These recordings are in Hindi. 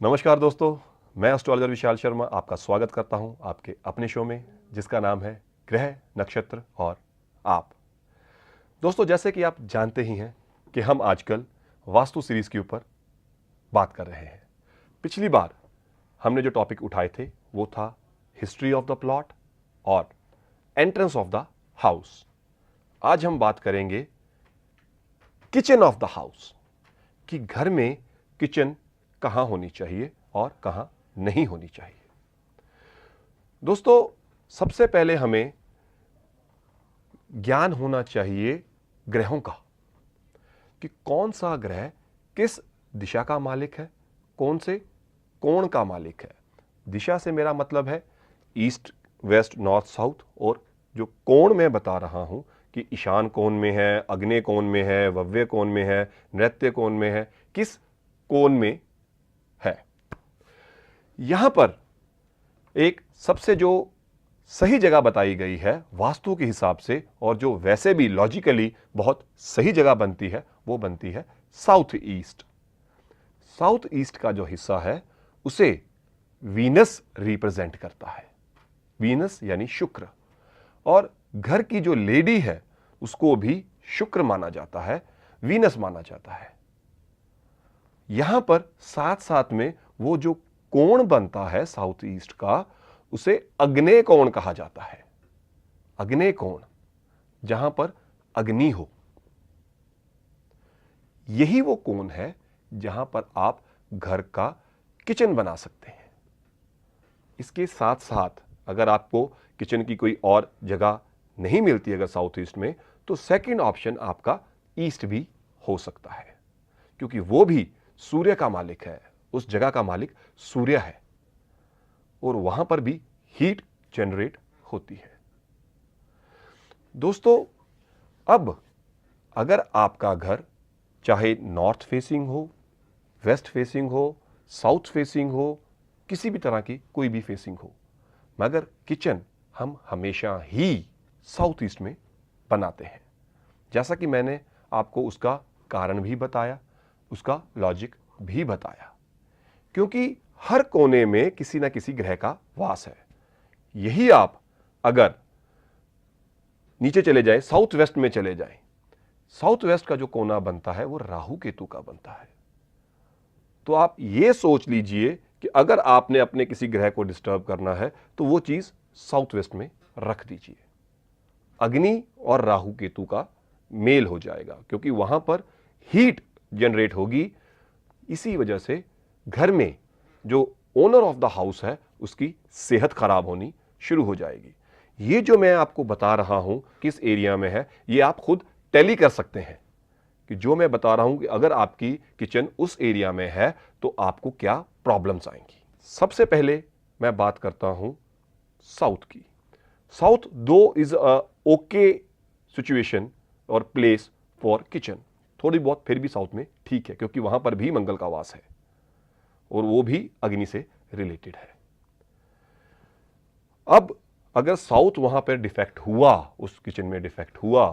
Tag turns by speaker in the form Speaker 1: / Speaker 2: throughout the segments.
Speaker 1: नमस्कार दोस्तों, मैं एस्ट्रोलॉजर विशाल शर्मा आपका स्वागत करता हूं आपके अपने शो में जिसका नाम है ग्रह, नक्षत्र और आप। दोस्तों, जैसे कि आप जानते ही हैं कि हम आजकल वास्तु सीरीज के ऊपर बात कर रहे हैं। पिछली बार हमने जो टॉपिक उठाए थे वो था हिस्ट्री ऑफ द प्लॉट और एंट्रेंस ऑफ द हाउस। आज हम बात करेंगे किचन ऑफ द हाउस, कि घर में किचन कहां होनी चाहिए और कहां नहीं होनी चाहिए। दोस्तों, सबसे पहले हमें ज्ञान होना चाहिए ग्रहों का, कि कौन सा ग्रह किस दिशा का मालिक है, कौन से कोण का मालिक है। दिशा से मेरा मतलब है ईस्ट, वेस्ट, नॉर्थ, साउथ, और जो कोण मैं बता रहा हूं कि ईशान कोण में है, आग्नेय कोण में है, वायव्य कोण में है, नैऋत्य कोण में है, किस कोण में है। यहां पर एक सबसे जो सही जगह बताई गई है वास्तु के हिसाब से, और जो वैसे भी लॉजिकली बहुत सही जगह बनती है, वो बनती है साउथ ईस्ट। साउथ ईस्ट का जो हिस्सा है उसे वीनस रिप्रेजेंट करता है। वीनस यानी शुक्र, और घर की जो लेडी है उसको भी शुक्र माना जाता है, वीनस माना जाता है। यहां पर साथ साथ में वो जो कोण बनता है साउथ ईस्ट का, उसे अग्नेय कोण कहा जाता है। अग्नेय कोण, जहां पर अग्नि हो, यही वो कोण है जहां पर आप घर का किचन बना सकते हैं। इसके साथ साथ अगर आपको किचन की कोई और जगह नहीं मिलती अगर साउथ ईस्ट में, तो सेकंड ऑप्शन आपका ईस्ट भी हो सकता है, क्योंकि वो भी सूर्य का मालिक है। उस जगह का मालिक सूर्य है और वहां पर भी हीट जनरेट होती है। दोस्तों, अब अगर आपका घर चाहे नॉर्थ फेसिंग हो, वेस्ट फेसिंग हो, साउथ फेसिंग हो, किसी भी तरह की कोई भी फेसिंग हो, मगर किचन हम हमेशा ही साउथ ईस्ट में बनाते हैं। जैसा कि मैंने आपको उसका कारण भी बताया, उसका लॉजिक भी बताया, क्योंकि हर कोने में किसी ना किसी ग्रह का वास है। यही आप अगर नीचे चले जाए, साउथ वेस्ट में चले जाए, साउथ वेस्ट का जो कोना बनता है वो राहु केतु का बनता है। तो आप ये सोच लीजिए कि अगर आपने अपने किसी ग्रह को डिस्टर्ब करना है तो वो चीज साउथ वेस्ट में रख दीजिए। अग्नि और राहु केतु का मेल हो जाएगा, क्योंकि वहां पर हीट जनरेट होगी। इसी वजह से घर में जो ओनर ऑफ द हाउस है उसकी सेहत खराब होनी शुरू हो जाएगी। ये जो मैं आपको बता रहा हूं किस एरिया में है, ये आप खुद टैली कर सकते हैं कि जो मैं बता रहा हूं कि अगर आपकी किचन उस एरिया में है तो आपको क्या प्रॉब्लम्स आएंगी। सबसे पहले मैं बात करता हूं साउथ की। साउथ दो इज अ ओके सिचुएशन और प्लेस फॉर किचन। थोड़ी बहुत फिर भी साउथ में ठीक है, क्योंकि वहां पर भी मंगल का वास है और वो भी अग्नि से रिलेटेड है। अब अगर साउथ वहां पर डिफेक्ट हुआ, उस किचन में डिफेक्ट हुआ,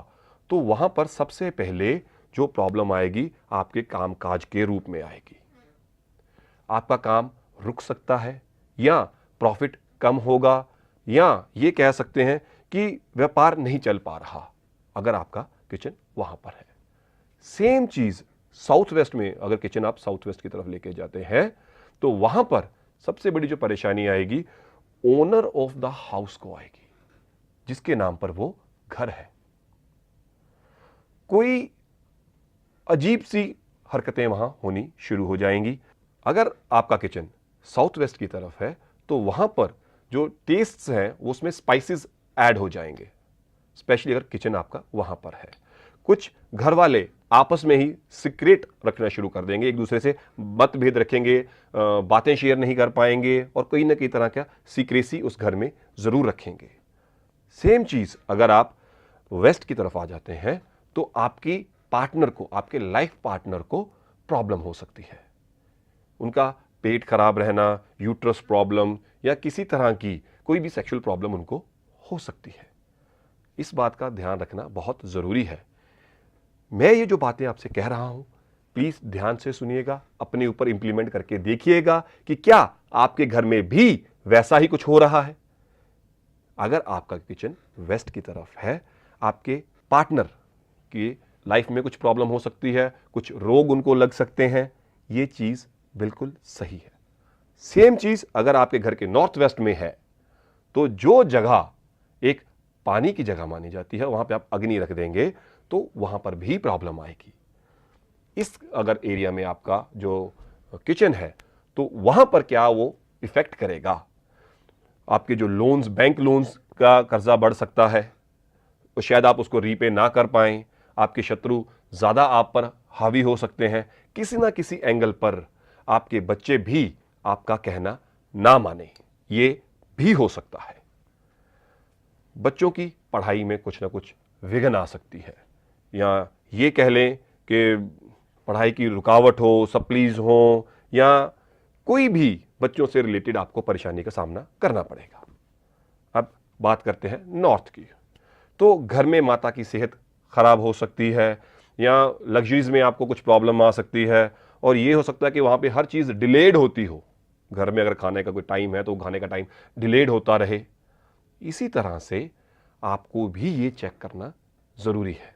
Speaker 1: तो वहां पर सबसे पहले जो प्रॉब्लम आएगी आपके कामकाज के रूप में आएगी। आपका काम रुक सकता है, या प्रॉफिट कम होगा, या ये कह सकते हैं कि व्यापार नहीं चल पा रहा अगर आपका किचन वहां पर है। सेम चीज साउथ वेस्ट में, अगर किचन आप साउथ वेस्ट की तरफ लेके जाते हैं तो वहां पर सबसे बड़ी जो परेशानी आएगी ओनर ऑफ द हाउस को आएगी, जिसके नाम पर वो घर है। कोई अजीब सी हरकतें वहां होनी शुरू हो जाएंगी। अगर आपका किचन साउथ वेस्ट की तरफ है तो वहां पर जो टेस्ट्स हैं वो उसमें स्पाइसेस ऐड हो जाएंगे, स्पेशली अगर किचन आपका वहां पर है। कुछ घर वाले आपस में ही सीक्रेट रखना शुरू कर देंगे, एक दूसरे से मतभेद रखेंगे, बातें शेयर नहीं कर पाएंगे और कहीं ना कहीं तरह का सीक्रेसी उस घर में जरूर रखेंगे। सेम चीज अगर आप वेस्ट की तरफ आ जाते हैं तो आपकी पार्टनर को, आपके लाइफ पार्टनर को प्रॉब्लम हो सकती है। उनका पेट खराब रहना, यूट्रस प्रॉब्लम, या किसी तरह की कोई भी सेक्सुअल प्रॉब्लम उनको हो सकती है। इस बात का ध्यान रखना बहुत जरूरी है। मैं ये जो बातें आपसे कह रहा हूं, प्लीज ध्यान से सुनिएगा, अपने ऊपर इंप्लीमेंट करके देखिएगा कि क्या आपके घर में भी वैसा ही कुछ हो रहा है। अगर आपका किचन वेस्ट की तरफ है, आपके पार्टनर की लाइफ में कुछ प्रॉब्लम हो सकती है, कुछ रोग उनको लग सकते हैं, ये चीज बिल्कुल सही है। सेम चीज अगर आपके घर के नॉर्थ वेस्ट में है, तो जो जगह एक पानी की जगह मानी जाती है, वहां पे आप अग्नि रख देंगे तो वहां पर भी प्रॉब्लम आएगी। इस अगर एरिया में आपका जो किचन है, तो वहां पर क्या वो इफेक्ट करेगा। आपके जो लोन्स, बैंक लोन्स का कर्जा बढ़ सकता है, तो शायद आप उसको रीपे ना कर पाएं। आपके शत्रु ज्यादा आप पर हावी हो सकते हैं। किसी ना किसी एंगल पर आपके बच्चे भी आपका कहना ना माने, ये भी हो सकता है। बच्चों की पढ़ाई में कुछ ना कुछ विघ्न आ सकती है, या ये कह लें कि पढ़ाई की रुकावट हो, सप्लीज हो, या कोई भी बच्चों से रिलेटेड आपको परेशानी का सामना करना पड़ेगा। अब बात करते हैं नॉर्थ की। तो घर में माता की सेहत खराब हो सकती है, या लग्जरीज में आपको कुछ प्रॉब्लम आ सकती है, और ये हो सकता है कि वहां पे हर चीज डिलेड होती हो। घर में अगर खाने का कोई टाइम है तो खाने का टाइम डिलेड होता रहे। इसी तरह से आपको भी ये चेक करना जरूरी है।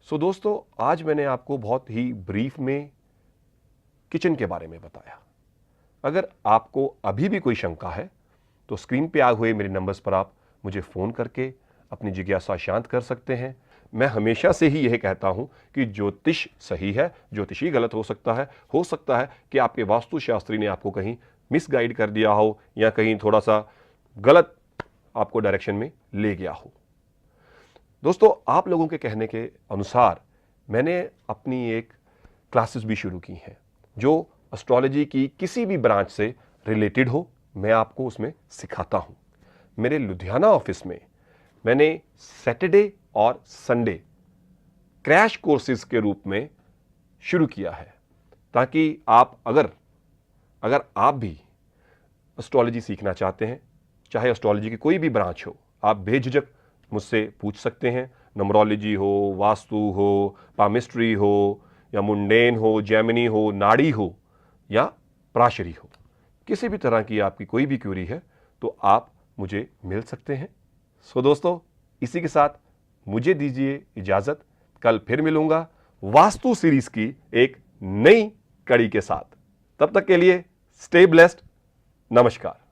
Speaker 1: सो दोस्तों, आज मैंने आपको बहुत ही ब्रीफ में किचन के बारे में बताया। अगर आपको अभी भी कोई शंका है तो स्क्रीन पे आए हुए मेरे नंबर्स पर आप मुझे फोन करके अपनी जिज्ञासा शांत कर सकते हैं। मैं हमेशा से ही यह कहता हूं कि ज्योतिष सही है, ज्योतिष ही गलत हो सकता है। हो सकता है कि आपके वास्तुशास्त्री ने आपको कहीं मिसगाइड कर दिया हो, या कहीं थोड़ा सा गलत आपको डायरेक्शन में ले गया हो। दोस्तों, आप लोगों के कहने के अनुसार मैंने अपनी एक क्लासेस भी शुरू की हैं जो एस्ट्रोलॉजी की किसी भी ब्रांच से रिलेटेड हो, मैं आपको उसमें सिखाता हूं। मेरे लुधियाना ऑफिस में मैंने सैटरडे और संडे क्रैश कोर्सेज के रूप में शुरू किया है, ताकि आप अगर आप भी एस्ट्रोलॉजी सीखना चाहते हैं, चाहे एस्ट्रोलॉजी की कोई भी ब्रांच हो, आप बेझिझक मुझसे पूछ सकते हैं। न्यूमरोलॉजी हो, वास्तु हो, पामिस्ट्री हो, या मुंडेन हो, जैमिनी हो, नाड़ी हो, या प्राशरी हो, किसी भी तरह की आपकी कोई भी क्वेरी है तो आप मुझे मिल सकते हैं। सो दोस्तों, इसी के साथ मुझे दीजिए इजाजत। कल फिर मिलूंगा वास्तु सीरीज की एक नई कड़ी के साथ। तब तक के लिए स्टे ब्लेस्ड। नमस्कार।